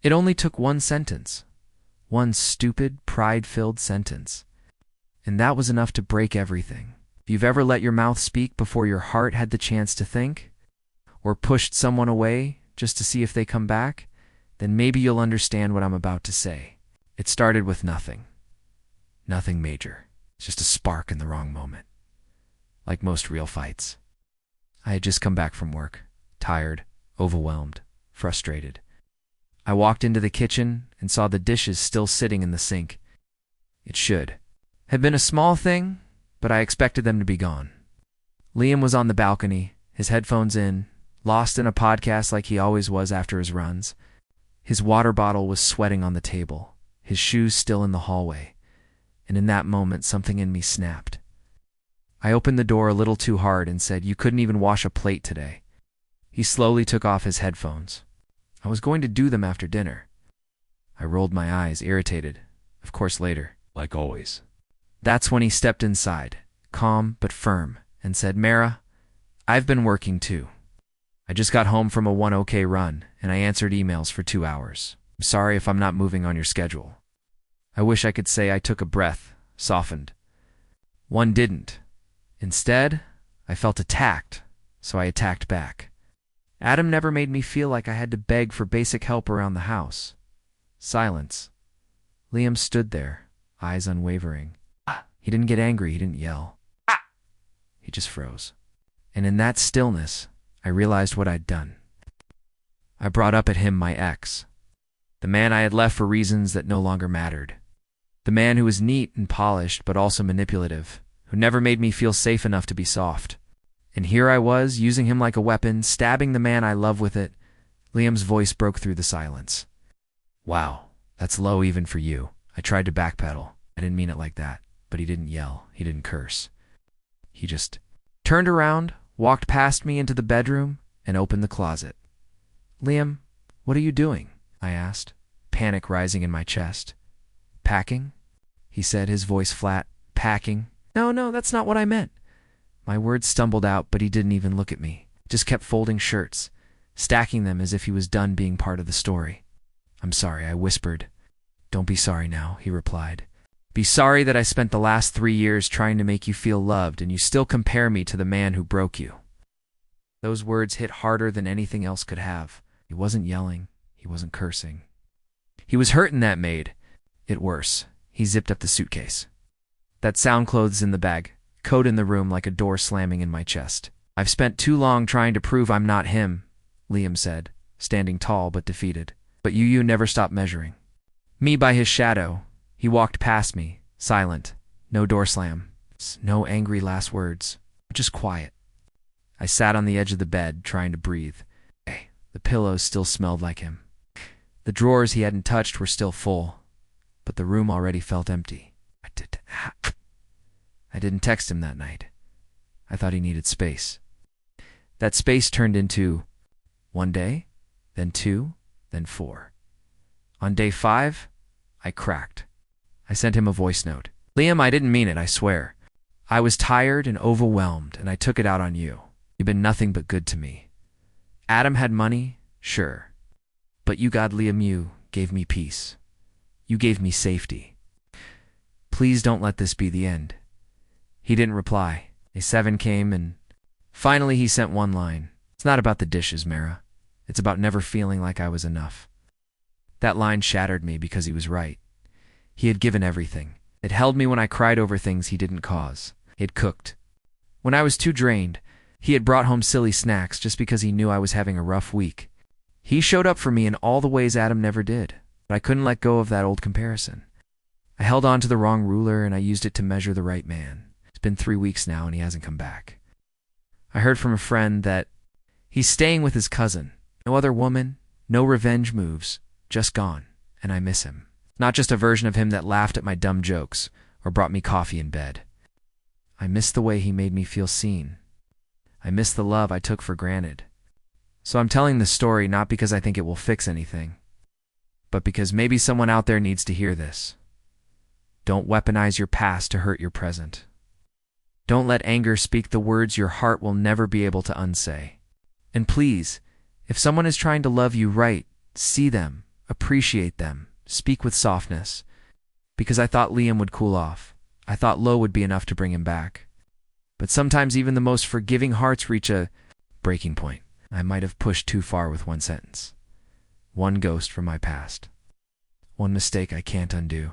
It only took one sentence. One stupid, pride-filled sentence. And that was enough to break everything. If you've ever let your mouth speak before your heart had the chance to think, or pushed someone away just to see if they come back, then maybe you'll understand what I'm about to say. It started with nothing. Nothing major. Just a spark in the wrong moment. Like most real fights. I had just come back from work, tired, overwhelmed, frustrated. I walked into the kitchen and saw the dishes still sitting in the sink. It should have been a small thing, but I expected them to be gone. Liam was on the balcony, his headphones in, lost in a podcast like he always was after his runs. His water bottle was sweating on the table, his shoes still in the hallway, and in that moment something in me snapped. I opened the door a little too hard and said, "You couldn't even wash a plate today." He slowly took off his headphones. I was going to do them after dinner. I rolled my eyes, irritated. Of course later. Like always. That's when he stepped inside, calm but firm, and said, "Mara, I've been working too. I just got home from a 1OK run, and I answered emails for 2 hours. I'm sorry if I'm not moving on your schedule." I wish I could say I took a breath, softened. One didn't. Instead, I felt attacked, so I attacked back. Adam never made me feel like I had to beg for basic help around the house. Silence. Liam stood there, eyes unwavering. He didn't get angry, he didn't yell. He just froze. And in that stillness, I realized what I'd done. I brought up at him my ex. The man I had left for reasons that no longer mattered. The man who was neat and polished but also manipulative, who never made me feel safe enough to be soft. And here I was, using him like a weapon, stabbing the man I love with it. Liam's voice broke through the silence. "Wow, that's low even for you." I tried to backpedal. I didn't mean it like that. But he didn't yell. He didn't curse. He just turned around, walked past me into the bedroom, and opened the closet. "Liam, what are you doing?" I asked, panic rising in my chest. "Packing?" he said, his voice flat. "Packing? No, that's not what I meant." My words stumbled out, but he didn't even look at me. Just kept folding shirts, stacking them as if he was done being part of the story. "I'm sorry," I whispered. "Don't be sorry now," he replied. "Be sorry that I spent the last 3 years trying to make you feel loved and you still compare me to the man who broke you." Those words hit harder than anything else could have. He wasn't yelling. He wasn't cursing. He was hurt, and that made it worse. He zipped up the suitcase. "That sound clothes in the bag. Coat in the room," like a door slamming in my chest. "I've spent too long trying to prove I'm not him," Liam said, standing tall but defeated. "But you never stopped measuring me by his shadow." He walked past me, silent. No door slam. No angry last words. Just quiet. I sat on the edge of the bed, trying to breathe. The pillows still smelled like him. The drawers he hadn't touched were still full, but the room already felt empty. I didn't text him that night. I thought he needed space. That space turned into 1 day, then 2, then 4. On day 5, I cracked. I sent him a voice note. "Liam, I didn't mean it, I swear. I was tired and overwhelmed, and I took it out on you. You've been nothing but good to me. Adam had money, sure. But you, God, Liam, you gave me peace. You gave me safety. Please don't let this be the end." He didn't reply. Day 7 came, and finally he sent one line. "It's not about the dishes, Mara. It's about never feeling like I was enough." That line shattered me because he was right. He had given everything. It held me when I cried over things he didn't cause. He had cooked. When I was too drained, he had brought home silly snacks just because he knew I was having a rough week. He showed up for me in all the ways Adam never did, but I couldn't let go of that old comparison. I held on to the wrong ruler, and I used it to measure the right man. It's been 3 weeks now, and he hasn't come back. I heard from a friend that he's staying with his cousin. No other woman, no revenge moves, just gone, and I miss him. Not just a version of him that laughed at my dumb jokes or brought me coffee in bed. I miss the way he made me feel seen. I miss the love I took for granted. So I'm telling this story not because I think it will fix anything, but because maybe someone out there needs to hear this. Don't weaponize your past to hurt your present. Don't let anger speak the words your heart will never be able to unsay. And please, if someone is trying to love you right, see them, appreciate them, speak with softness, because I thought Liam would cool off. I thought low would be enough to bring him back. But sometimes even the most forgiving hearts reach a breaking point. I might have pushed too far with one sentence. One ghost from my past. One mistake I can't undo.